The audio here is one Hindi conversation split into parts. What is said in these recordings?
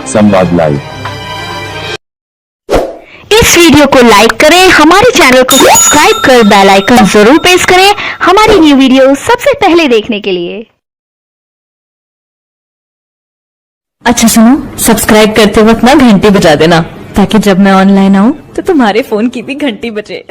संवाद लाइव। इस वीडियो को लाइक करें, हमारे चैनल को सब्सक्राइब कर बेल आइकन जरूर प्रेस करें हमारी न्यू वीडियो सबसे पहले देखने के लिए। अच्छा सुनो, सब्सक्राइब करते वक्त ना घंटी बजा देना, ताकि जब मैं ऑनलाइन आऊं तो तुम्हारे फोन की भी घंटी बजे।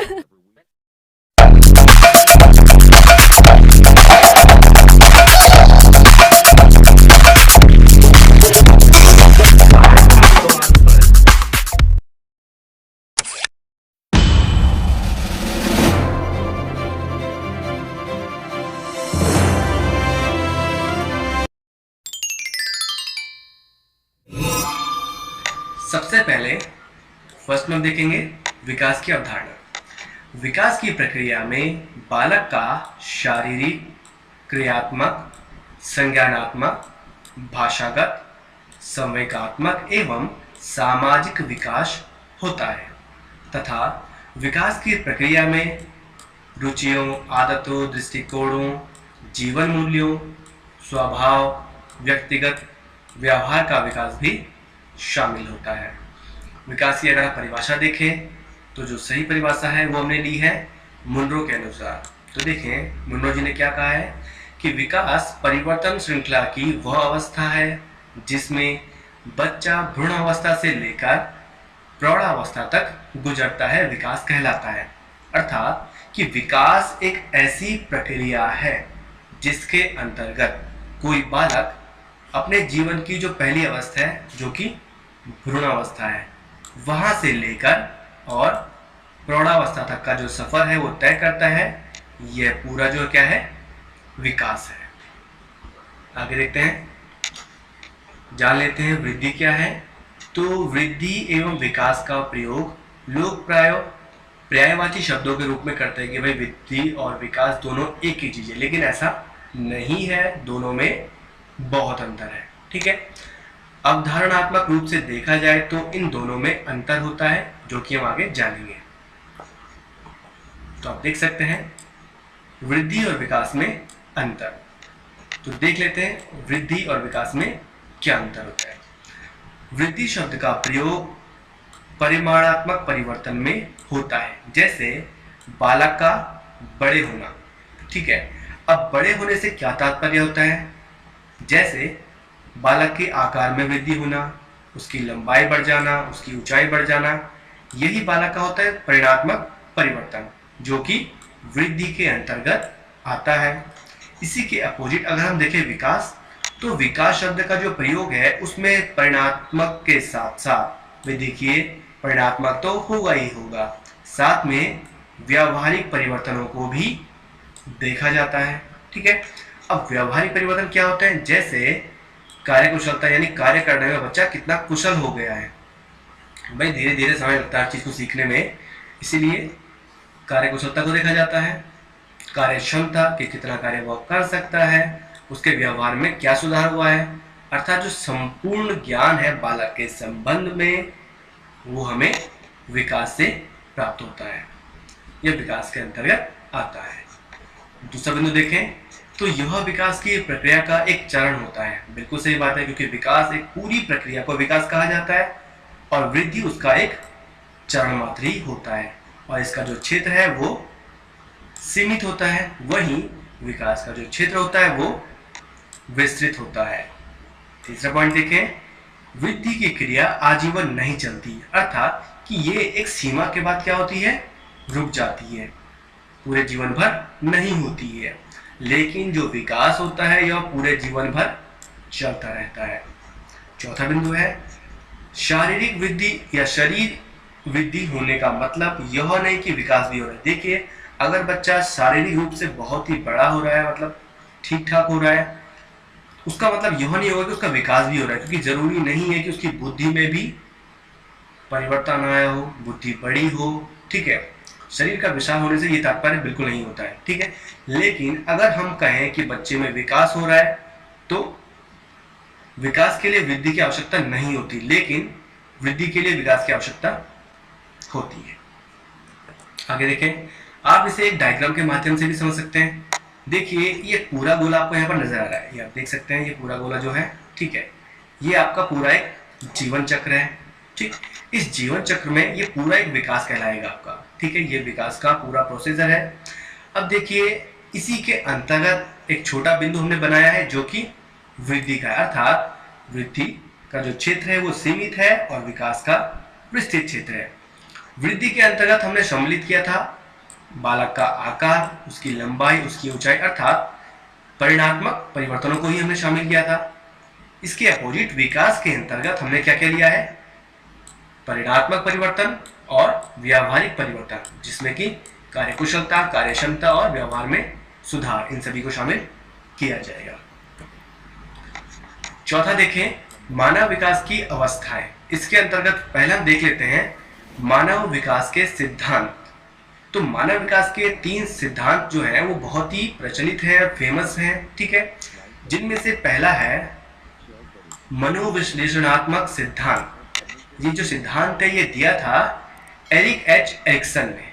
सबसे पहले फर्स्ट में हम देखेंगे विकास की अवधारणा। विकास की प्रक्रिया में बालक का शारीरिक, क्रियात्मक, संज्ञानात्मक, भाषागत, संवेगात्मक एवं सामाजिक विकास होता है तथा विकास की प्रक्रिया में रुचियों, आदतों, दृष्टिकोणों, जीवन मूल्यों, स्वभाव, व्यक्तिगत व्यवहार का विकास भी शामिल होता है। विकास की अगर आप परिभाषा देखें तो जो सही परिभाषा है वो हमने ली है मुनरो के अनुसार। तो देखें मुनरो जी ने क्या कहा है कि विकास परिवर्तन श्रृंखला की वह अवस्था है जिसमें बच्चा भ्रूण अवस्था से लेकर प्रौढ़ावस्था तक गुजरता है, विकास कहलाता है। अर्थात कि विकास एक ऐसी प्रक्रिया है जिसके अंतर्गत कोई बालक अपने जीवन की जो पहली अवस्था है जो कि भ्रूणावस्था है, वहां से लेकर और प्रौढ़ावस्था तक का जो सफर है वो तय करता है। यह पूरा जो क्या है विकास है। आगे देखते हैं, जान लेते हैं वृद्धि क्या है। तो वृद्धि एवं विकास का प्रयोग लोग पर्यायवाची शब्दों के रूप में करते हैं कि भाई वृद्धि और विकास दोनों एक ही चीज है, लेकिन ऐसा नहीं है, दोनों में बहुत अंतर है। ठीक है, अवधारणात्मक रूप से देखा जाए तो इन दोनों में अंतर होता है जो कि हम आगे जानेंगे। तो आप देख सकते हैं वृद्धि और विकास में अंतर। तो देख लेते हैं वृद्धि और विकास में क्या अंतर होता है। वृद्धि शब्द का प्रयोग परिमाणात्मक परिवर्तन में होता है, जैसे बालक का बड़े होना। ठीक है, अब बड़े होने से क्या तात्पर्य होता है, जैसे बालक के आकार में वृद्धि होना, उसकी लंबाई बढ़ जाना, उसकी ऊंचाई बढ़ जाना, यही बालक का होता है परिमाणात्मक परिवर्तन जो कि वृद्धि के अंतर्गत आता है। इसी के अपोजिट अगर हम देखें विकास, तो विकास शब्द का जो प्रयोग है उसमें परिमाणात्मक के साथ साथ वृद्धि देखिए परिमाणात्मक तो होगा ही होगा, साथ में व्यावहारिक परिवर्तनों को भी देखा जाता है। ठीक है, अब व्यावहारिक परिवर्तन क्या होता है, जैसे कार्य कुशलता, यानी कार्य करने में बच्चा कितना कुशल हो गया है। भाई धीरे धीरे समय लगता है हर चीज को सीखने में, इसीलिए कार्य कुशलता को देखा जाता है। कार्य क्षमता कि कितना कार्य वह कर सकता है, उसके व्यवहार में क्या सुधार हुआ है, अर्थात जो संपूर्ण ज्ञान है बालक के संबंध में वो हमें विकास से प्राप्त होता है, यह विकास के अंतर्गत आता है। दूसरा बिंदु देखें तो यह विकास की प्रक्रिया का एक चरण होता है। बिल्कुल सही बात है, क्योंकि विकास एक पूरी प्रक्रिया को विकास कहा जाता है और वृद्धि उसका एक चरण मात्र ही होता है और इसका जो क्षेत्र है वो सीमित होता है, वहीं विकास का जो क्षेत्र होता है वो विस्तृत होता है। तीसरा पॉइंट देखें, वृद्धि की क्रिया आजीवन नहीं चलती, अर्थात कि ये एक सीमा के बाद क्या होती है, रुक जाती है, पूरे जीवन भर नहीं होती है। लेकिन जो विकास होता है यह पूरे जीवन भर चलता रहता है। चौथा बिंदु है शारीरिक वृद्धि या शरीर वृद्धि होने का मतलब यह नहीं कि विकास भी हो रहा है। देखिए अगर बच्चा शारीरिक रूप से बहुत ही बड़ा हो रहा है, मतलब ठीक ठाक हो रहा है, उसका मतलब यह नहीं होगा कि उसका विकास भी हो रहा है, क्योंकि जरूरी नहीं है कि उसकी बुद्धि में भी परिवर्तन आया हो, बुद्धि बड़ी हो। ठीक है, शरीर का विशाल होने से ये तात्पर्य बिल्कुल नहीं होता है। ठीक है, लेकिन अगर हम कहें कि बच्चे में विकास हो रहा है तो विकास के लिए वृद्धि की आवश्यकता नहीं होती, लेकिन वृद्धि के लिए विकास की आवश्यकता होती है। आगे देखें, आप इसे एक डायग्राम के माध्यम से भी समझ सकते हैं। देखिए ये पूरा गोला आपको यहाँ पर नजर आ रहा है, ये आप देख सकते हैं, ये पूरा गोला जो है, ठीक है, ये आपका पूरा एक जीवन चक्र है। ठीक, इस जीवन चक्र में ये पूरा एक विकास कहलाएगा आपका। ठीक है, ये विकास का पूरा प्रोसीजर है। अब देखिए, इसी के अंतर्गत एक छोटा बिंदु हमने बनाया है जो कि वृद्धि का, अर्थात वृद्धि का जो क्षेत्र है वो सीमित है और विकास का विस्तृत क्षेत्र है। वृद्धि के अंतर्गत हमने सम्मिलित किया था बालक का आकार, उसकी लंबाई, उसकी ऊंचाई, अर्थात परिणात्मक परिवर्तनों को ही हमने शामिल किया था। इसके अपोजिट विकास के अंतर्गत हमने क्या क्या लिया है, परिणात्मक परिवर्तन और व्यावहारिक परिवर्तन, जिसमें कि कार्यकुशलता, कार्यक्षमता और व्यवहार में सुधार, इन सभी को शामिल किया जाएगा। चौथा देखें, मानव विकास की अवस्थाएं। इसके अंतर्गत पहले हम देख लेते हैं मानव विकास के सिद्धांत। तो मानव विकास के 3 सिद्धांत जो है वो बहुत ही प्रचलित है और फेमस है। ठीक है, जिनमें से पहला है मनोविश्लेषणात्मक सिद्धांत। ये जो सिद्धांत है ये दिया था एरिक एच एरिक्सन ने।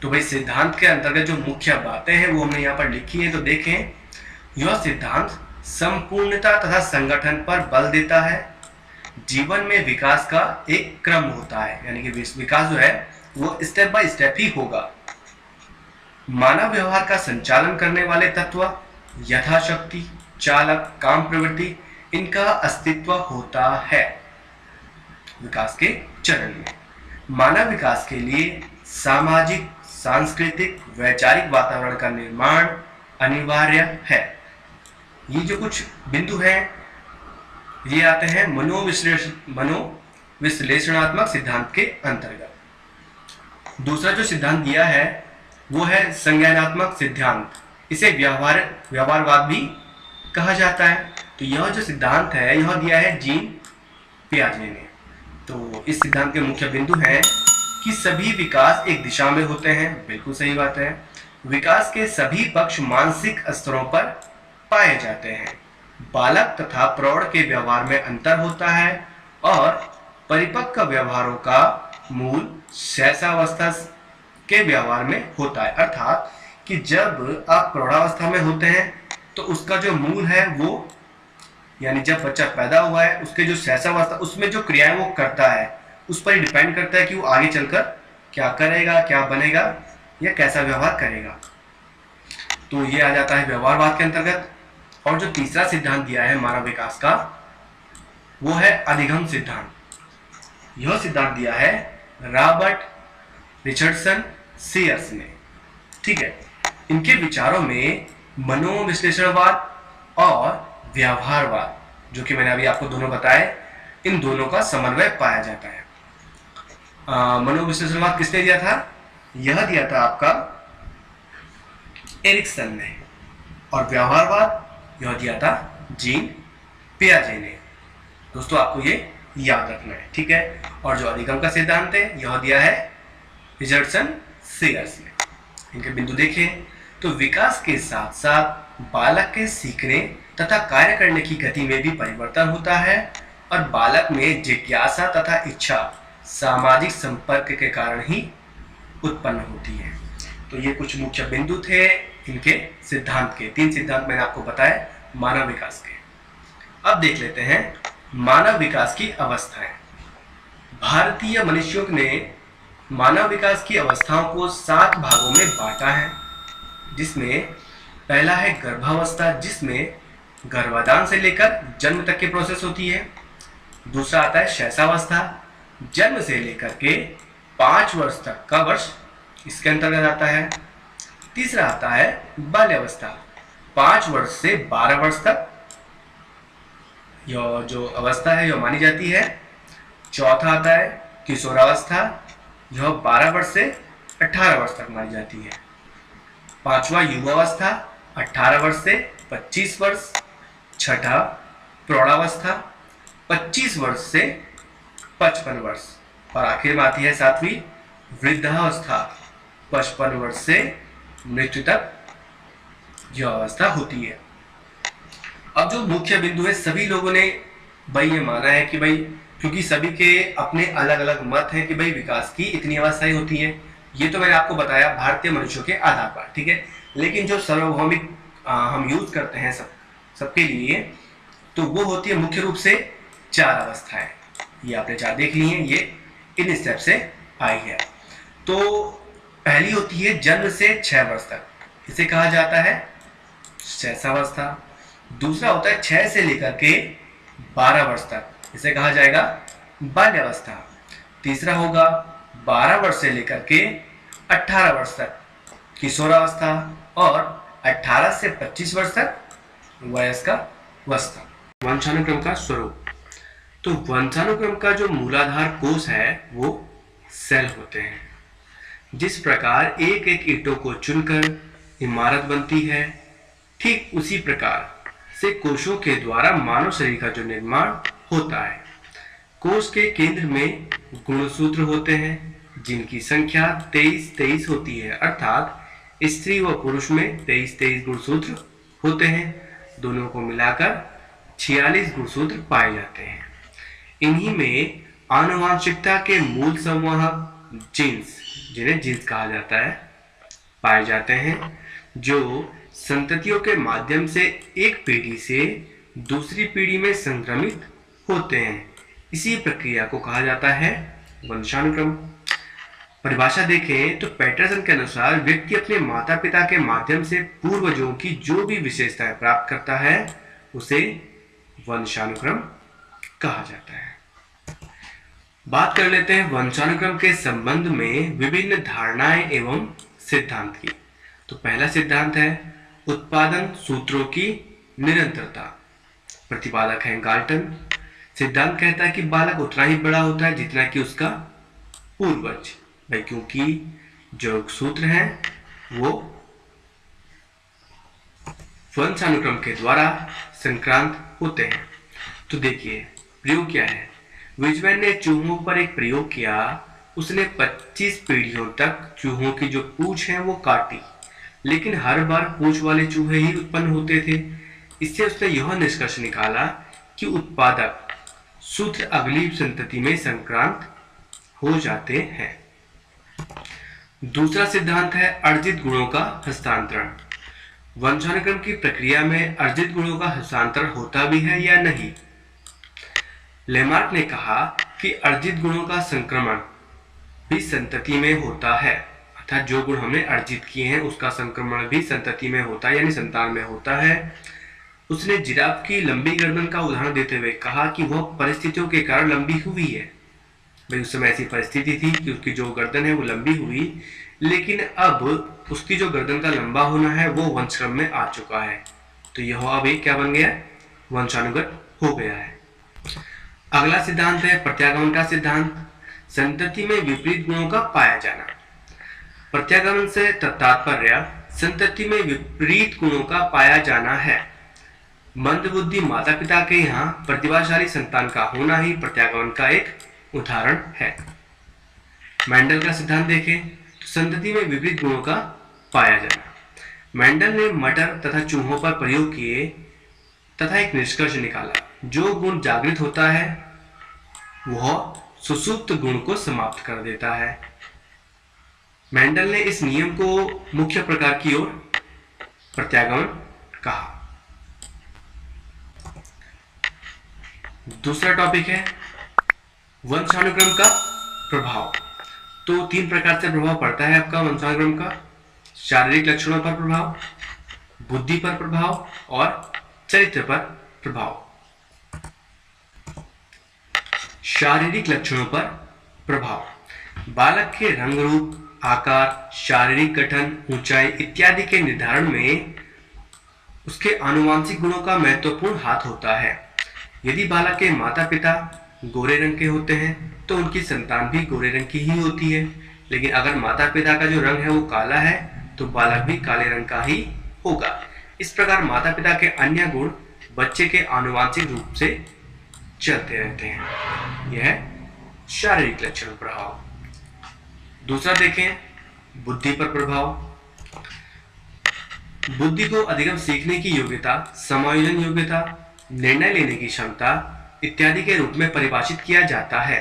तो भाई सिद्धांत के अंतर्गत जो मुख्य बातें हैं वो हमने यहाँ पर लिखी है। तो देखें, यह सिद्धांत संपूर्णता तथा संगठन पर बल देता है। जीवन में विकास का एक क्रम होता है, यानी कि विकास जो है वो स्टेप बाय स्टेप ही होगा। मानव व्यवहार का संचालन करने वाले तत्व यथाशक्ति, चालक, काम प्रवृत्ति, इनका अस्तित्व होता है विकास के चरण में। मानव विकास के लिए सामाजिक, सांस्कृतिक, वैचारिक वातावरण का निर्माण अनिवार्य है। ये जो कुछ बिंदु हैं ये आते हैं मनोविश्लेषणात्मक सिद्धांत के अंतर्गत। दूसरा जो सिद्धांत दिया है वो है संज्ञानात्मक सिद्धांत। इसे व्यवहारवाद भी कहा जाता है। तो यह जो सिद्धांत है यह दिया है जीन पियाजे ने। तो इस सिद्धांत के मुख्य बिंदु हैं कि सभी विकास एक दिशा में होते हैं। बिल्कुल सही बात है। विकास के सभी पक्ष मानसिक स्तरों पर पाए जाते हैं। बालक तथा प्रौढ़ के व्यवहार में अंतर होता है और परिपक्व व्यवहारों का मूल शैशवावस्था के व्यवहार में होता है। अर्थात कि जब आप प्रौढ़ावस्था में होते हैं तो उसका जो मूल है वो, यानी जब बच्चा पैदा हुआ है उसके जो शैशवावस्था, उसमें जो क्रियाएं वो करता है उस पर डिपेंड करता है कि वो आगे चलकर क्या करेगा, क्या बनेगा या कैसा व्यवहार करेगा। तो ये आ जाता है व्यवहारवाद के अंतर्गत। और जो तीसरा सिद्धांत दिया है मानव विकास का वो है अधिगम सिद्धांत। यह सिद्धांत दिया है रॉबर्ट रिचर्डसन सीयर्स ने। ठीक है, इनके विचारों में मनोविश्लेषणवाद और व्यवहारवाद, जो कि मैंने अभी आपको दोनों बताए, इन दोनों का समन्वय पाया जाता है। मनोविश्लेषणवाद किसने दिया था? यह दिया था आपका एरिक्सन ने। और व्यवहारवाद यह दिया था जीन पियाजे ने। दोस्तों आपको ये याद रखना है। ठीक है, और जो अधिगम का सिद्धांत है यह दिया है रिचर्डसन सीयर्स ने। इनके बिंदु देखें तो विकास के साथ साथ बालक के सीखने तथा कार्य करने की गति में भी परिवर्तन होता है और बालक में जिज्ञासा तथा इच्छा सामाजिक संपर्क के कारण ही उत्पन्न होती है। तो ये कुछ मुख्य बिंदु थे इनके सिद्धांत के। 3 सिद्धांत मैंने आपको बताए मानव विकास के। अब देख लेते हैं मानव विकास की अवस्थाएं। भारतीय मनुष्यों ने मानव विकास की अवस्थाओं को 7 भागों में बांटा है, जिसमें पहला है गर्भावस्था, जिसमें गर्भाधान से लेकर जन्म तक की प्रोसेस होती है। दूसरा आता है शैशवावस्था, जन्म से लेकर के 5 वर्ष तक का वर्ष इसके अंतर्गत आता है। तीसरा आता है बाल्यावस्था, 5 वर्ष से 12 वर्ष तक यह जो अवस्था है यह मानी जाती है। चौथा आता है किशोरावस्था, यह 12 वर्ष से 18 वर्ष तक मानी जाती है। पांचवा युवावस्था, 18 वर्ष से 25 वर्ष। छठा प्रौढ़ावस्था, 25 वर्ष से 55 वर्ष। और आखिर में आती है 7वीं वृद्धावस्था, 55 वर्ष से मृत्यु तक यह अवस्था होती है। अब जो मुख्य बिंदु है, सभी लोगों ने भाई ये माना है कि भाई, क्योंकि सभी के अपने अलग अलग मत हैं कि भाई विकास की इतनी अवस्थाएं होती हैं। ये तो मैंने आपको बताया भारतीय मनुष्यों के आधार पर, ठीक है। लेकिन जो सार्वभौमिक हम यूज करते हैं सबके लिए, तो वो होती है मुख्य रूप से 4 अवस्थाएं, ये आपने 4 देख ली हैं, ये इन स्टेप से आई है। तो पहली होती है जन्म से 6 वर्ष तक, इसे कहा जाता है शैशवावस्था। दूसरा होता है 6 से लेकर के 12 वर्ष तक, इसे कहा जाएगा बाल्यावस्था। तीसरा होगा 12 वर्ष से लेकर के 18 वर्ष तक किशोरावस्था, और 18 से 25 वर्ष तक वयस्कावस्था। वंशानुक्रम का स्वरूप, तो वंशानुक्रम का जो मूलाधार कोष है वो सेल होते हैं। जिस प्रकार एक एक ईंटों को चुनकर इमारत बनती है, ठीक उसी प्रकार से कोषों के द्वारा मानव शरीर का जो निर्माण होता है। कोष के केंद्र में गुणसूत्र होते हैं जिनकी संख्या 23-23 होती है, अर्थात स्त्री व पुरुष में 23-23 गुणसूत्र होते हैं। दोनों को मिलाकर 46 गुणसूत्र पाए जाते हैं। इन्हीं में आनुवांशिकता के मूल संवाहक जीन्स, जिन्हें जीन्स कहा जाता है, पाए जाते हैं, जो संततियों के माध्यम से एक पीढ़ी से दूसरी पीढ़ी में संक्रमित होते हैं। इसी प्रक्रिया को कहा जाता है वंशानुक्रम। परिभाषा देखें तो पैटरसन के अनुसार व्यक्ति अपने माता पिता के माध्यम से पूर्वजों की जो भी विशेषताएं प्राप्त करता है उसे वंशानुक्रम कहा जाता है। बात कर लेते हैं वंशानुक्रम के संबंध में विभिन्न धारणाएं एवं सिद्धांत की। तो पहला सिद्धांत है उत्पादन सूत्रों की निरंतरता। प्रतिपादक है गाल्टन। सिद्धांत कहता है कि बालक उतना ही बड़ा होता है जितना कि उसका पूर्वज, भाई क्योंकि जो सूत्र हैं वो वंशानुक्रम के द्वारा संक्रांत होते हैं। तो देखिए प्रयोग क्या है। विजमैन ने चूहों पर एक प्रयोग किया। उसने 25 पीढ़ियों तक चूहों की जो पूंछ है वो काटी, लेकिन हर बार पूंछ वाले चूहे ही उत्पन्न होते थे। इससे उसने यह निष्कर्ष निकाला कि उत्पादक सूत्र अगली संतति में संक्रांत हो जाते हैं। दूसरा सिद्धांत है अर्जित गुणों का हस्तांतरण। वंशानुक्रम की प्रक्रिया में अर्जित गुणों का हस्तांतरण होता भी है या नहीं। लेमार्क ने कहा कि अर्जित गुणों का संक्रमण भी संतति में होता है, अर्थात जो गुण हमने अर्जित किए हैं उसका संक्रमण भी संतति में होता है, यानी संतान में होता है। उसने जिराफ की लंबी गर्दन का उदाहरण देते हुए कहा कि वह परिस्थितियों के कारण लंबी हुई है। भाई उस समय ऐसी परिस्थिति थी कि उसकी जो गर्दन है वो लंबी हुई, लेकिन अब उसकी जो गर्दन का लंबा होना है वो वंशक्रम में आ चुका है। तो यह अब एक क्या बन गया, वंशानुगत हो गया है। अगला सिद्धांत है प्रत्यागमन का सिद्धांत। संतति में विपरीत गुणों का पाया जाना। प्रत्यागमन से तात्पर्य संतति में विपरीत गुणों का पाया जाना है। मंदबुद्धि माता पिता के यहाँ प्रतिभाशाली संतान का होना ही प्रत्यागमन का एक उदाहरण है। मेंडल का सिद्धांत देखें तो संतति में विपरीत गुणों का पाया जाना। मेंडल ने मटर तथा चूहों पर प्रयोग किए तथा एक निष्कर्ष निकाला। जो गुण जागृत होता है वह सुसुप्त गुण को समाप्त कर देता है। मेंडल ने इस नियम को मुख्य प्रकार की ओर प्रत्यागमन कहा। दूसरा टॉपिक है वंशानुक्रम का प्रभाव। तो 3 प्रकार से प्रभाव पड़ता है आपका वंशानुक्रम का। शारीरिक लक्षणों पर प्रभाव, बुद्धि पर प्रभाव और चरित्र पर प्रभाव। शारीरिक लक्षणों पर प्रभाव। बालक के रंग रूप, आकार, शारीरिक गठन, ऊंचाई इत्यादि के निर्धारण में उसके आनुवांशिक गुणों का महत्वपूर्ण हाथ होता है। यदि बालक के माता पिता गोरे रंग के होते हैं तो उनकी संतान भी गोरे रंग की ही होती है, लेकिन अगर माता पिता का जो रंग है वो काला है तो बालक भी काले रंग का ही होगा। इस प्रकार माता पिता के अन्य गुण बच्चे के आनुवांशिक रूप से चलते रहते हैं। यह शारीरिक लक्षण प्रभाव। दूसरा देखें बुद्धि पर प्रभाव। बुद्धि को अधिगम सीखने की योग्यता, समायोजन योग्यता, निर्णय लेने की क्षमता इत्यादि के रूप में परिभाषित किया जाता है।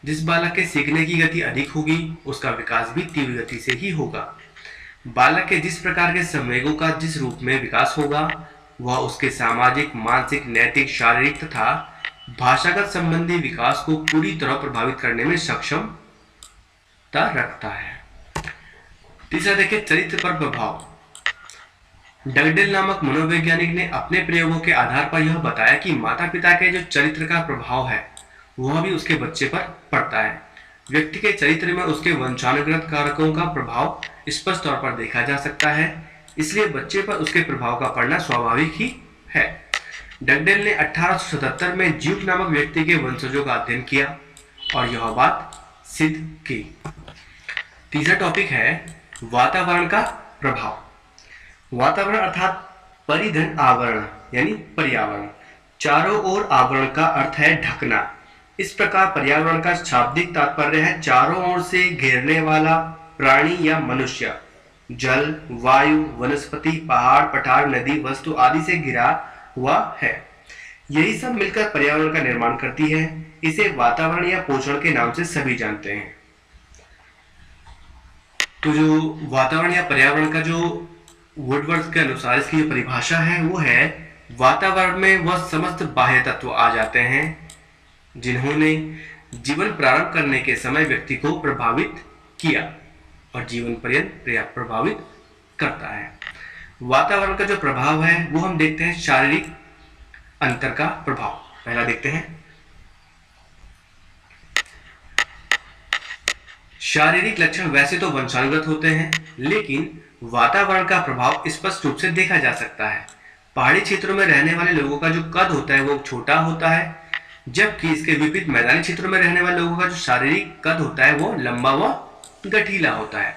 जिस बालक के सीखने की गति अधिक होगी उसका विकास भी तीव्र गति से ही होगा। बालक के जिस प्रकार के संवेगों का जिस रूप में विकास होगा वह उसके सामाजिक, मानसिक, नैतिक, शारीरिक तथा भाषागत संबंधी विकास को पूरी तरह प्रभावित करने में सक्षमता रखता है। तीसरा देखिए, चरित्र पर प्रभाव। डगडेल नामक मनोवैज्ञानिक ने अपने प्रयोगों के आधार पर यह बताया कि माता पिता के जो चरित्र का प्रभाव है वह भी उसके बच्चे पर पड़ता है। व्यक्ति के चरित्र में उसके वंशानुगत कारकों का प्रभाव स्पष्ट तौर पर देखा जा सकता है, इसलिए बच्चे पर उसके प्रभाव का पड़ना स्वाभाविक ही है। डगडेल ने 1877 में ज्यूक नामक व्यक्ति के वंशजों का अध्ययन किया और यह बात सिद्ध की। तीसरा टॉपिक है वातावरण का प्रभाव। वातावरण अर्थात परिधन आवरण यानी पर्यावरण। चारों ओर आवरण का अर्थ है ढकना। इस प्रकार पर्यावरण का शाब्दिक तात्पर्य है चारों ओर से घेरने वाला प्राणी या मनुष्य, जल, वायु, वनस्पति, पहाड़, पठार, नदी, वस्तु आदि से घिरा हुआ है। यही सब मिलकर पर्यावरण का निर्माण करती है। इसे वातावरण या पोषण के नाम से सभी जानते हैं। तो जो वातावरण या पर्यावरण का जो वुडवर्थ के अनुसार इसकी जो परिभाषा है वो है, वातावरण में वह समस्त बाह्य तत्व आ जाते हैं जिन्होंने जीवन प्रारंभ करने के समय व्यक्ति को प्रभावित किया और जीवन पर्यंत प्रभावित करता है। वातावरण का जो प्रभाव है वो हम देखते हैं शारीरिक अंतर का प्रभाव। पहला देखते हैं शारीरिक लक्षण। वैसे तो वंशानुगत होते हैं, लेकिन वातावरण का प्रभाव स्पष्ट रूप से देखा जा सकता है। पहाड़ी क्षेत्रों में रहने वाले लोगों का जो कद होता है वो छोटा होता है, जबकि इसके विपरीत मैदानी क्षेत्रों में रहने वाले लोगों का जो शारीरिक कद होता है वो लंबा व गठीला होता है।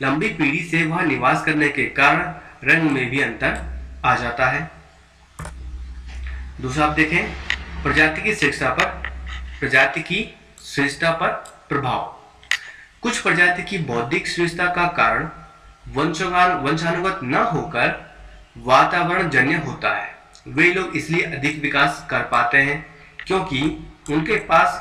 लंबी पीढ़ी से वहां निवास करने के कारण रंग में भी अंतर आ जाता है। दूसरा आप देखें प्रजाति की श्रेष्ठता पर प्रभाव। कुछ प्रजाति की बौद्धिक श्रेष्ठता का कारण वंशानुगत न होकर वातावरण जन्य होता है। वे लोग इसलिए अधिक विकास कर पाते हैं क्योंकि उनके पास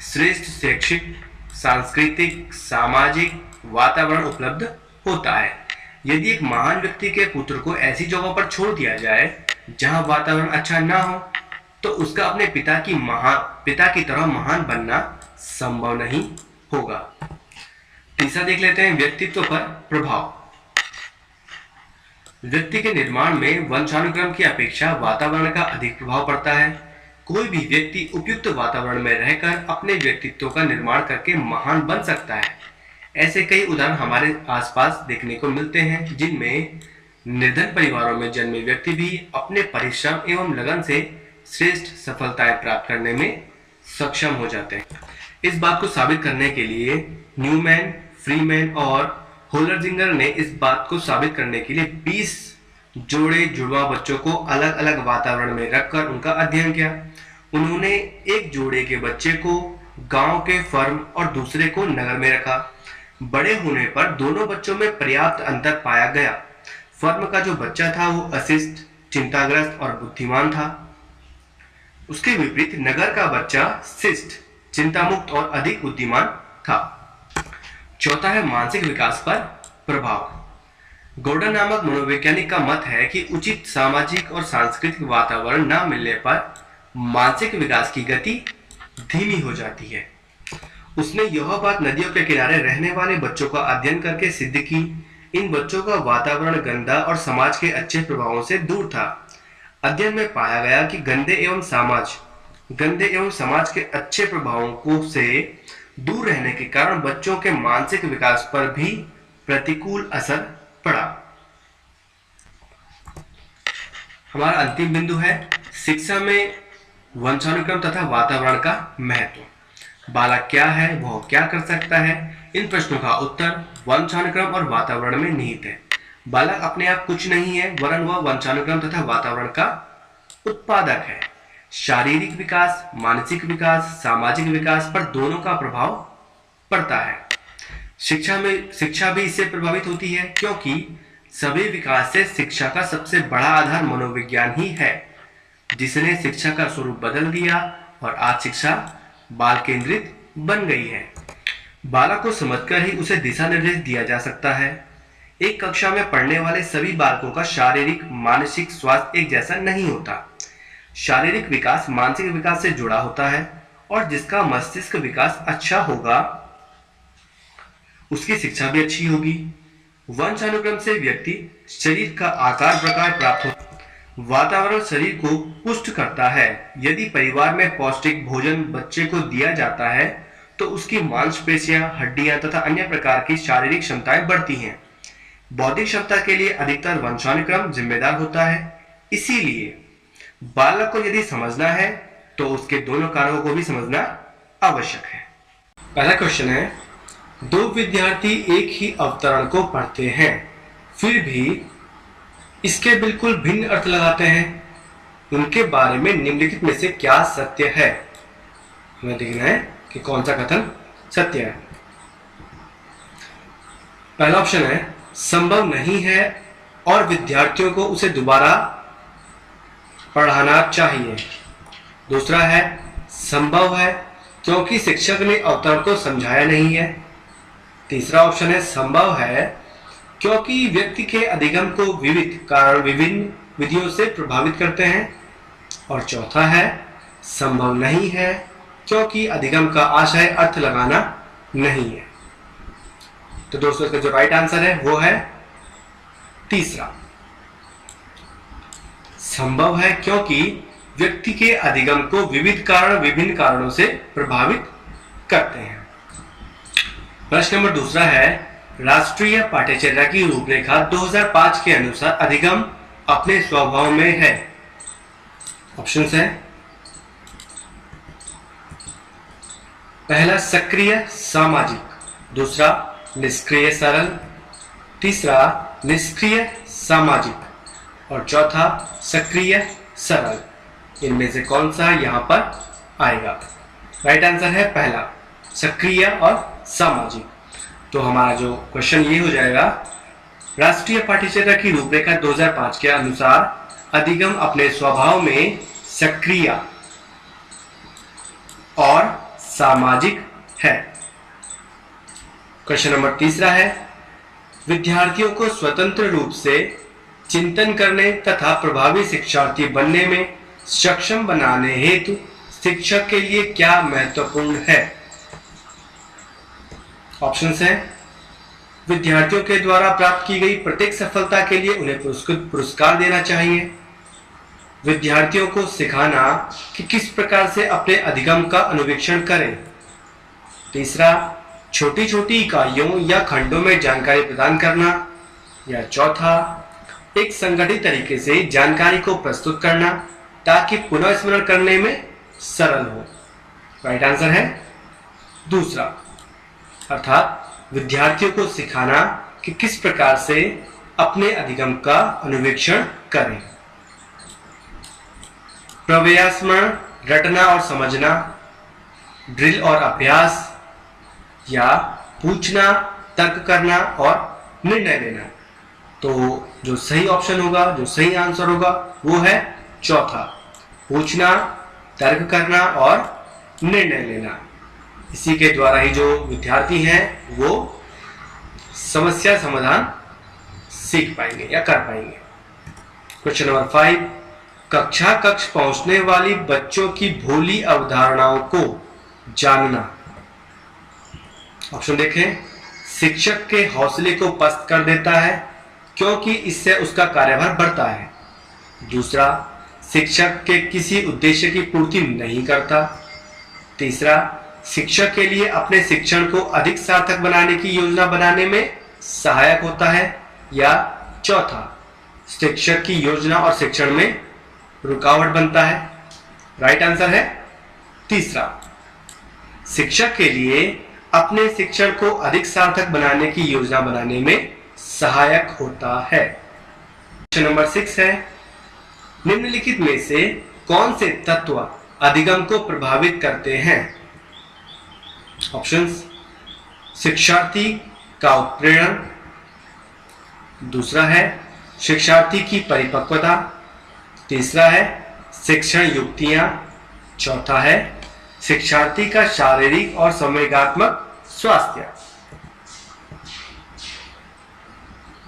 श्रेष्ठ शैक्षिक, सांस्कृतिक, सामाजिक वातावरण उपलब्ध होता है। यदि एक महान व्यक्ति के पुत्र को ऐसी जगहों पर छोड़ दिया जाए जहां वातावरण अच्छा ना हो, तो उसका अपने पिता की तरह महान बनना संभव नहीं होगा। तीसरा देख लेते हैं व्यक्तित्व पर प्रभाव। व्यक्ति के निर्माण में वंशानुक्रम की अपेक्षा वातावरण का अधिक प्रभाव पड़ता है। कोई भी व्यक्ति उपयुक्त वातावरण में रहकर अपने व्यक्तित्व का निर्माण करके महान बन सकता है। ऐसे कई उदाहरण हमारे आसपास देखने को मिलते हैं, जिनमें निर्धन परिवारों में जन्मे व्यक्ति भी अपने परिश्रम एवं लगन से श्रेष्ठ सफलताएं प्राप्त करने में सक्षम हो जाते हैं। इस बात को साबित करने के लिए न्यूमैन, फ्रीमैन और होलरजिंगर ने इस बात को साबित करने के लिए 20 जोड़े जुड़वा बच्चों को अलग अलग वातावरण में रखकर उनका अध्ययन किया। उन्होंने एक जोड़े के बच्चे को गांव के फर्म और दूसरे को नगर में रखा। बड़े होने पर दोनों बच्चों में पर्याप्त अंतर पाया गया। फर्म का जो बच्चा था वो अशिष्ट, चिंताग्रस्त और बुद्धिमान था। उसके विपरीत नगर का बच्चा शिष्ट, चिंतामुक्त और अधिक बुद्धिमान था। चौथा है मानसिक विकास पर प्रभाव। गॉर्डन नामक मनोवैज्ञानिक का मत है कि उचित सामाजिक और सांस्कृतिक वातावरण न मिलने पर मानसिक विकास की गति धीमी हो जाती है। उसने यह बात नदियों के किनारे रहने वाले बच्चों का अध्ययन करके सिद्ध की। इन बच्चों का वातावरण गंदा और समाज के अच्छे प्रभावों से दूर था। अध्ययन में पाया गया कि गंदे एवं समाज के अच्छे प्रभावों से दूर रहने के कारण बच्चों के मानसिक विकास पर भी प्रतिकूल असर पड़ा। हमारा अंतिम बिंदु है शिक्षा में वंशानुक्रम तथा वातावरण का महत्व। बालक क्या है, वह क्या कर सकता है? इन प्रश्नों का उत्तर वंशानुक्रम और वातावरण में निहित है। बालक अपने आप कुछ नहीं है, वरन वह वंशानुक्रम तथा वातावरण का उत्पादक है। शारीरिक विकास, मानसिक विकास, सामाजिक विकास पर दोनों का प्रभाव पड़ता है। शिक्षा भी इससे प्रभावित होती है, क्योंकि सभी विकास से शिक्षा का सबसे बड़ा आधार मनोविज्ञान ही है, जिसने शिक्षा का स्वरूप बदल दिया और आज शिक्षा बाल केंद्रित बन गई है। बालक को समझकर ही उसे दिशा निर्देश दिया जा सकता है। एक कक्षा में पढ़ने वाले सभी बालकों का शारीरिक मानसिक स्वास्थ्य एक जैसा नहीं होता। शारीरिक विकास मानसिक विकास से जुड़ा होता है और जिसका मस्तिष्क विकास अच्छा होगा उसकी शिक्षा भी अच्छी होगी। वंशानुक्रम से व्यक्ति शरीर का आकार प्रकार प्राप्त हो। वातावरण शरीर को पुष्ट करता है। यदि परिवार में पौष्टिक भोजन बच्चे को दिया जाता है तो उसकी मांसपेशियां, हड्डियां तथा अन्य प्रकार की शारीरिक क्षमताएं बढ़ती हैं। बौद्धिक क्षमता के लिए अधिकतर वंशानुक्रम जिम्मेदार होता है। इसीलिए बालक को यदि समझना है तो उसके दोनों कारकों को भी समझना आवश्यक है। पहला क्वेश्चन है, दो विद्यार्थी एक ही अवतरण को पढ़ते हैं फिर भी इसके बिल्कुल भिन्न अर्थ लगाते हैं। उनके बारे में निम्नलिखित में से क्या सत्य है? हमें देखना है कि कौन सा कथन सत्य है। पहला ऑप्शन है, संभव नहीं है और विद्यार्थियों को उसे दोबारा पढ़ाना चाहिए। दूसरा है, संभव है क्योंकि शिक्षक ने अवतरण को समझाया नहीं है। तीसरा ऑप्शन है, संभव है क्योंकि व्यक्ति के अधिगम को विविध कारण विभिन्न विधियों से प्रभावित करते हैं। और चौथा है, संभव नहीं है क्योंकि अधिगम का आशय अर्थ लगाना नहीं है। तो दोस्तों इसका जो राइट आंसर है वो है तीसरा। संभव है क्योंकि व्यक्ति के अधिगम को विविध कारण विभिन्न कारणों से प्रभावित करते हैं। प्रश्न नंबर दूसरा है, राष्ट्रीय पाठ्यचर्या की रूपरेखा 2005 के अनुसार अधिगम अपने स्वभाव में है। ऑप्शंस है, पहला सक्रिय सामाजिक, दूसरा निष्क्रिय सरल, तीसरा निष्क्रिय सामाजिक और चौथा सक्रिय सरल। इनमें से कौन सा यहां पर आएगा? राइट आंसर है पहला, सक्रिय और सामाजिक। तो हमारा जो क्वेश्चन ये हो जाएगा, राष्ट्रीय पाठ्यचर्या की रूपरेखा 2005 के अनुसार अधिगम अपने स्वभाव में सक्रिय और सामाजिक है। क्वेश्चन नंबर तीसरा है, विद्यार्थियों को स्वतंत्र रूप से चिंतन करने तथा प्रभावी शिक्षार्थी बनने में सक्षम बनाने हेतु शिक्षक के लिए क्या महत्वपूर्ण है? ऑप्शंस हैं, विद्यार्थियों के द्वारा प्राप्त की गई प्रत्येक सफलता के लिए उन्हें पुरस्कार देना चाहिए। विद्यार्थियों को सिखाना कि किस प्रकार से अपने अधिगम का अनुवीक्षण करें। तीसरा, छोटी छोटी इकाइयों या खंडों में जानकारी प्रदान करना। या चौथा, एक संगठित तरीके से जानकारी को प्रस्तुत करना ताकि पुनः स्मरण करने में सरल हो। राइट आंसर है दूसरा, अर्थात विद्यार्थियों को सिखाना कि किस प्रकार से अपने अधिगम का अनुवीक्षण करें। प्रव्यास्मरण, रटना और समझना, ड्रिल और अभ्यास, या पूछना, तर्क करना और निर्णय लेना। तो जो सही ऑप्शन होगा, जो सही आंसर होगा वो है चौथा, पूछना, तर्क करना और निर्णय लेना। इसी के द्वारा ही जो विद्यार्थी हैं वो समस्या समाधान सीख पाएंगे या कर पाएंगे। क्वेश्चन नंबर 5, कक्षा कक्ष पहुंचने वाली बच्चों की भोली अवधारणाओं को जानना। ऑप्शन देखें, शिक्षक के हौसले को पस्त कर देता है क्योंकि इससे उसका कार्यभार बढ़ता है। दूसरा, शिक्षक के किसी उद्देश्य की पूर्ति नहीं करता। तीसरा, शिक्षक के लिए अपने शिक्षण को अधिक सार्थक बनाने की योजना बनाने में सहायक होता है। या चौथा, शिक्षक की योजना और शिक्षण में रुकावट बनता है। राइट आंसर है तीसरा, शिक्षक के लिए अपने शिक्षण को अधिक सार्थक बनाने की योजना बनाने में सहायक होता है। क्वेश्चन नंबर 6 है, निम्नलिखित में से कौन से तत्व अधिगम को प्रभावित करते हैं? ऑप्शंस, शिक्षार्थी का उत्प्रेरण, दूसरा है शिक्षार्थी की परिपक्वता, तीसरा है शिक्षण युक्तियां, चौथा है शिक्षार्थी का शारीरिक और संवेगात्मक स्वास्थ्य।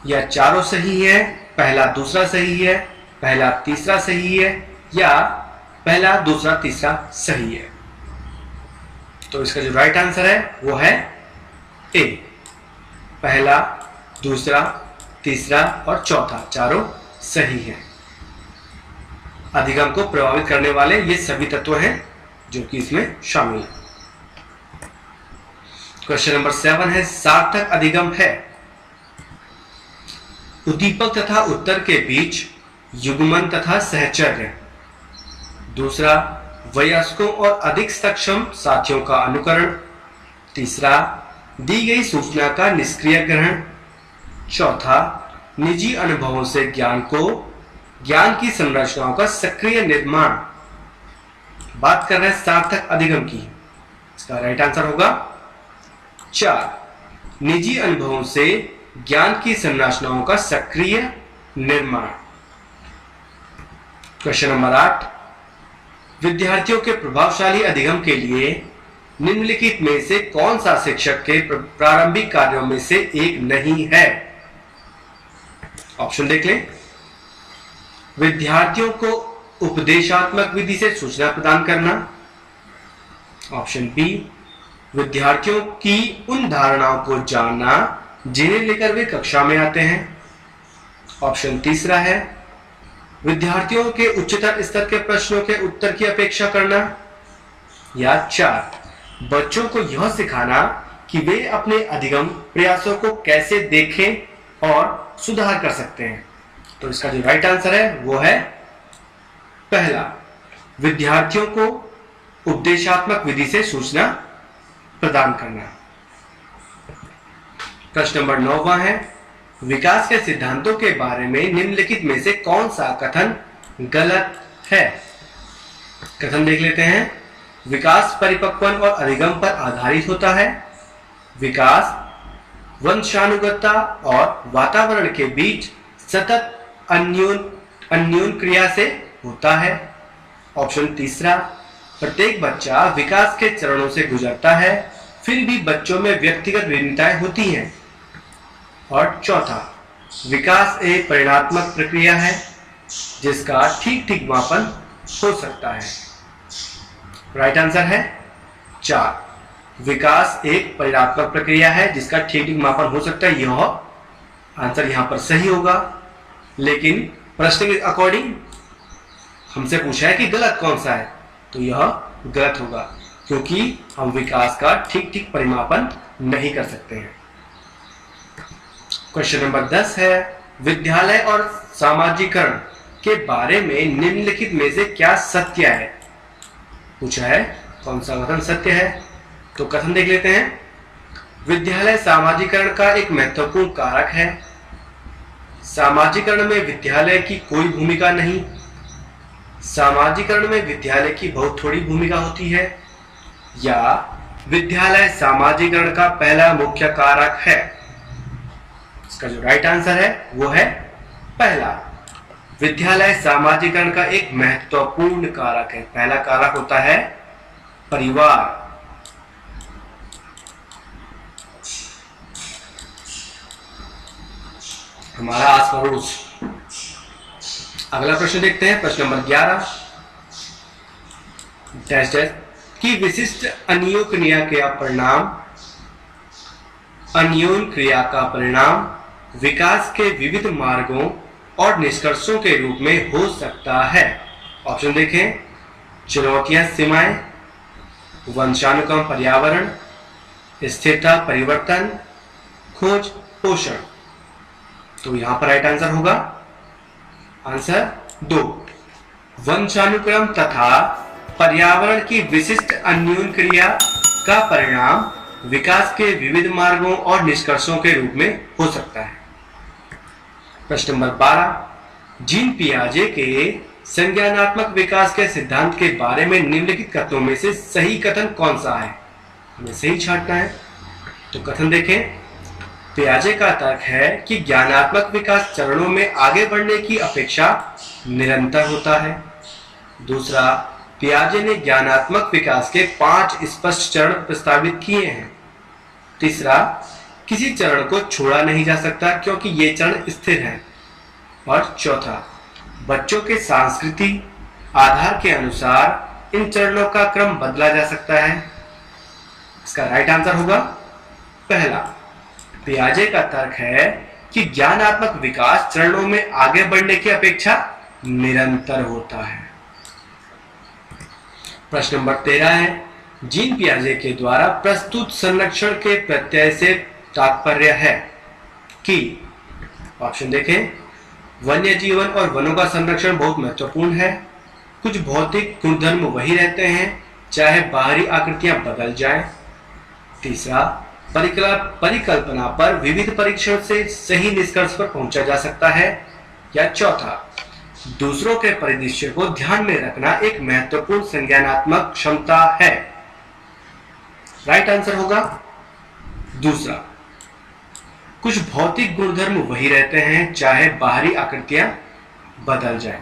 यह चारों सही है, पहला दूसरा सही है, पहला तीसरा सही है, या पहला, दूसरा, तीसरा सही है। तो इसका जो राइट आंसर है वो है ए। पहला, दूसरा, तीसरा और चौथा चारों सही है। अधिगम को प्रभावित करने वाले ये सभी तत्व हैं जो कि इसमें शामिल है। क्वेश्चन नंबर 7 है, सार्थक अधिगम है उद्दीपक तथा उत्तर के बीच युग्मन तथा सहचर्य। दूसरा, वयस्कों और अधिक सक्षम साथियों का अनुकरण। तीसरा, दी गई सूचना का निष्क्रिय ग्रहण। चौथा, निजी अनुभवों से ज्ञान की संरचनाओं का सक्रिय निर्माण। बात कर रहे हैं सार्थक अधिगम की। इसका राइट आंसर होगा 4, निजी अनुभवों से ज्ञान की संरचनाओं का सक्रिय निर्माण। क्वेश्चन नंबर 8, विद्यार्थियों के प्रभावशाली अधिगम के लिए निम्नलिखित में से कौन सा शिक्षक के प्रारंभिक कार्यों में से एक नहीं है? ऑप्शन देख लें। विद्यार्थियों को उपदेशात्मक विधि से सूचना प्रदान करना। ऑप्शन बी, विद्यार्थियों की उन धारणाओं को जानना जिन्हें लेकर वे कक्षा में आते हैं। ऑप्शन तीसरा है, विद्यार्थियों के उच्चतर स्तर के प्रश्नों के उत्तर की अपेक्षा करना। या 4, बच्चों को यह सिखाना कि वे अपने अधिगम प्रयासों को कैसे देखें और सुधार कर सकते हैं। तो इसका जो राइट आंसर है वो है पहला, विद्यार्थियों को उपदेशात्मक विधि से सूचना प्रदान करना। प्रश्न नंबर 9 है, विकास के सिद्धांतों के बारे में निम्नलिखित में से कौन सा कथन गलत है? कथन देख लेते हैं। विकास परिपक्वन और अधिगम पर आधारित होता है। विकास वंशानुगतता और वातावरण के बीच सतत अन्योन क्रिया से होता है। ऑप्शन तीसरा, प्रत्येक बच्चा विकास के चरणों से गुजरता है, फिर भी बच्चों में व्यक्तिगत भिन्नताएं होती हैं। और चौथा, विकास एक परिणात्मक प्रक्रिया है जिसका ठीक ठीक मापन हो सकता है। राइट आंसर है 4, विकास एक परिणात्मक प्रक्रिया है जिसका ठीक ठीक मापन हो सकता है। यह आंसर यहां पर सही होगा, लेकिन प्रश्न के अकॉर्डिंग हमसे पूछा है कि गलत कौन सा है, तो यह गलत होगा क्योंकि हम विकास का ठीक ठीक परिमापन नहीं कर सकते हैं। क्वेश्चन नंबर 10 है, विद्यालय और सामाजिकरण के बारे में निम्नलिखित में से क्या सत्य है? पूछा है कौन सा कथन सत्य है, तो कथन देख लेते हैं। विद्यालय सामाजिकरण का एक महत्वपूर्ण कारक है। सामाजिकरण में विद्यालय की कोई भूमिका नहीं। सामाजिकरण में विद्यालय की बहुत थोड़ी भूमिका होती है। या विद्यालय सामाजिकरण का पहला मुख्य कारक है। इसका जो राइट आंसर है वो है पहला, विद्यालय सामाजिकरण का एक महत्वपूर्ण कारक है। पहला कारक होता है परिवार। हमारा आस पड़ोस। अगला प्रश्न देखते हैं, प्रश्न नंबर 11, डैश डैश की विशिष्ट अन्योन क्रिया का परिणाम विकास के विविध मार्गों और निष्कर्षों के रूप में हो सकता है। ऑप्शन देखें। चुनौतियां सीमाएं, वंशानुक्रम पर्यावरण, स्थिरता परिवर्तन, खोज पोषण। तो यहां पर राइट आंसर होगा आंसर 2, वंशानुक्रम तथा पर्यावरण की विशिष्ट अन्योन क्रिया का परिणाम विकास के विविध मार्गों और निष्कर्षों के रूप में हो सकता है। प्रश्न नंबर 12, जीन पियाजे के संज्ञानात्मक विकास के सिद्धांत के बारे में निम्नलिखित कथनों में से सही कथन कौन सा है? हमें सही छांटना है। तो कथन देखें। पियाजे का तर्क है कि ज्ञानात्मक विकास चरणों में आगे बढ़ने की अपेक्षा निरंतर होता है। दूसरा, पियाजे ने ज्ञानात्मक विकास के 5 स्पष्ट चरण प्रस्तावित किए हैं। तीसरा, किसी चरण को छोड़ा नहीं जा सकता क्योंकि ये चरण स्थिर हैं। और चौथा, बच्चों के सांस्कृतिक, आधार के अनुसार इन चरणों का क्रम बदला जा सकता है? इसका राइट आंसर होगा पहला। पियाजे का तर्क है कि ज्ञानात्मक विकास चरणों में आगे बढ़ने की अपेक्षा निरंतर होता है। प्रश्न नंबर 13 है, जीन पियाजे के द्वारा प्रस्तुत संरक्षण के प्रत्यय से तात्पर्य है कि, ऑप्शन देखें, वन्य जीवन और वनों का संरक्षण बहुत महत्वपूर्ण है, कुछ भौतिक गुणधर्म वही रहते हैं चाहे बाहरी आकृतियां बदल जाएं। तीसरा, परिकल्पना पर विविध परीक्षण से सही निष्कर्ष पर पहुंचा जा सकता है। या चौथा, दूसरों के परिदृश्य को ध्यान में रखना एक महत्वपूर्ण संज्ञानात्मक क्षमता है। राइट आंसर होगा दूसरा, कुछ भौतिक गुणधर्म वही रहते हैं चाहे बाहरी आकृतियां बदल जाएं।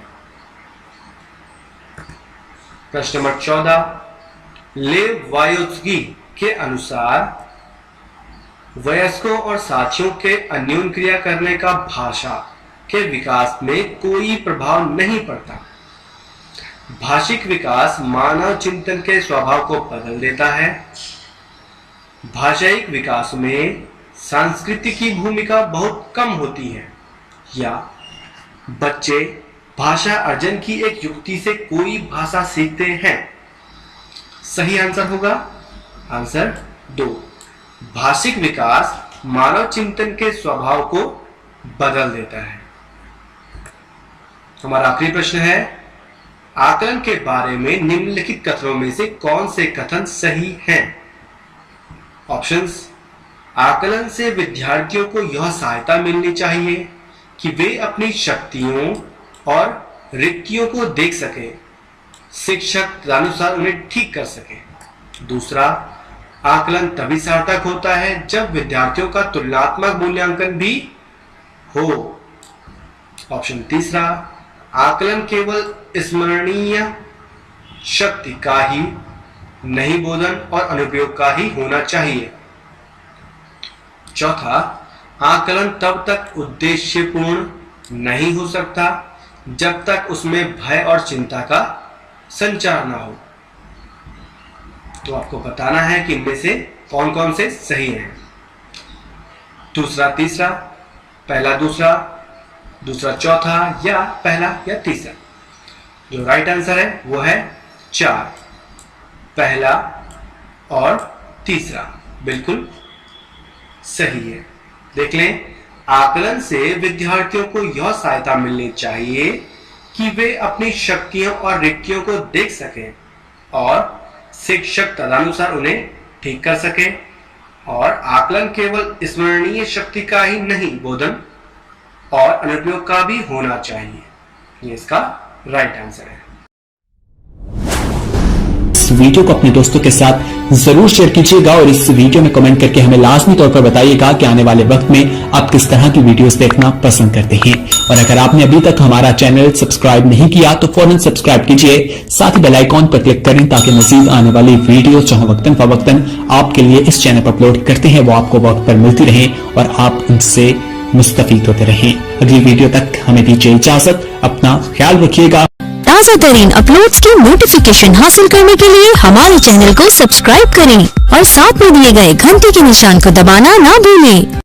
प्रश्न नंबर 14, लेव वायोत्सकी के अनुसार वयस्कों और साथियों के अन्योन क्रिया करने का भाषा के विकास में कोई प्रभाव नहीं पड़ता। भाषिक विकास मानव चिंतन के स्वभाव को बदल देता है। भाषायिक विकास में संस्कृति की भूमिका बहुत कम होती है। या बच्चे भाषा अर्जन की एक युक्ति से कोई भाषा सीखते हैं। सही आंसर होगा आंसर 2। भाषिक विकास मानव चिंतन के स्वभाव को बदल देता है। हमारा आखिरी प्रश्न है, आकलन के बारे में निम्नलिखित कथनों में से कौन से कथन सही हैं? ऑप्शंस, आकलन से विद्यार्थियों को यह सहायता मिलनी चाहिए कि वे अपनी शक्तियों और रिक्तियों को देख सके, शिक्षक तदनुसार उन्हें ठीक कर सके। दूसरा, आकलन तभी सार्थक होता है जब विद्यार्थियों का तुलनात्मक मूल्यांकन भी हो। ऑप्शन तीसरा, आकलन केवल स्मरणीय शक्ति का ही नहीं, बोधन और अनुप्रयोग का ही होना चाहिए। चौथा, आकलन तब तक उद्देश्यपूर्ण नहीं हो सकता जब तक उसमें भय और चिंता का संचार ना हो। तो आपको बताना है कि इनमें से कौन कौन से सही हैं। दूसरा तीसरा, पहला दूसरा, दूसरा चौथा, या पहला या तीसरा। जो राइट आंसर है वो है 4, पहला और तीसरा बिल्कुल सही है। देख लें, आकलन से विद्यार्थियों को यह सहायता मिलनी चाहिए कि वे अपनी शक्तियों और रिक्तियों को देख सकें और शिक्षक तदनुसार उन्हें ठीक कर सके। और आकलन केवल स्मरणीय शक्ति का ही नहीं, बोधन और अनुप्रयोग का भी होना चाहिए। ये इसका राइट आंसर है। इस वीडियो को अपने दोस्तों के साथ जरूर शेयर कीजिएगा और इस वीडियो में कमेंट करके हमें लाजमी तौर पर बताइएगा कि आने वाले वक्त में आप किस तरह की वीडियोस देखना पसंद करते हैं। और अगर आपने अभी तक हमारा चैनल सब्सक्राइब नहीं किया तो फौरन सब्सक्राइब कीजिए, साथ ही बेल आइकॉन पर क्लिक करें ताकि मजीद आने वाली वीडियो जो वक्तन फवक्तन आपके लिए इस चैनल पर अपलोड करते हैं वो आपको वक्त पर मिलती रहे और आप उनसे मुस्तफीद होते रहें। अगली वीडियो तक हमें दीजिए इजाजत, अपना ख्याल रखिएगा। ताज़ा तरीन अपलोड्स की नोटिफिकेशन हासिल करने के लिए हमारे चैनल को सब्सक्राइब करें और साथ में दिए गए घंटी के निशान को दबाना ना भूलें।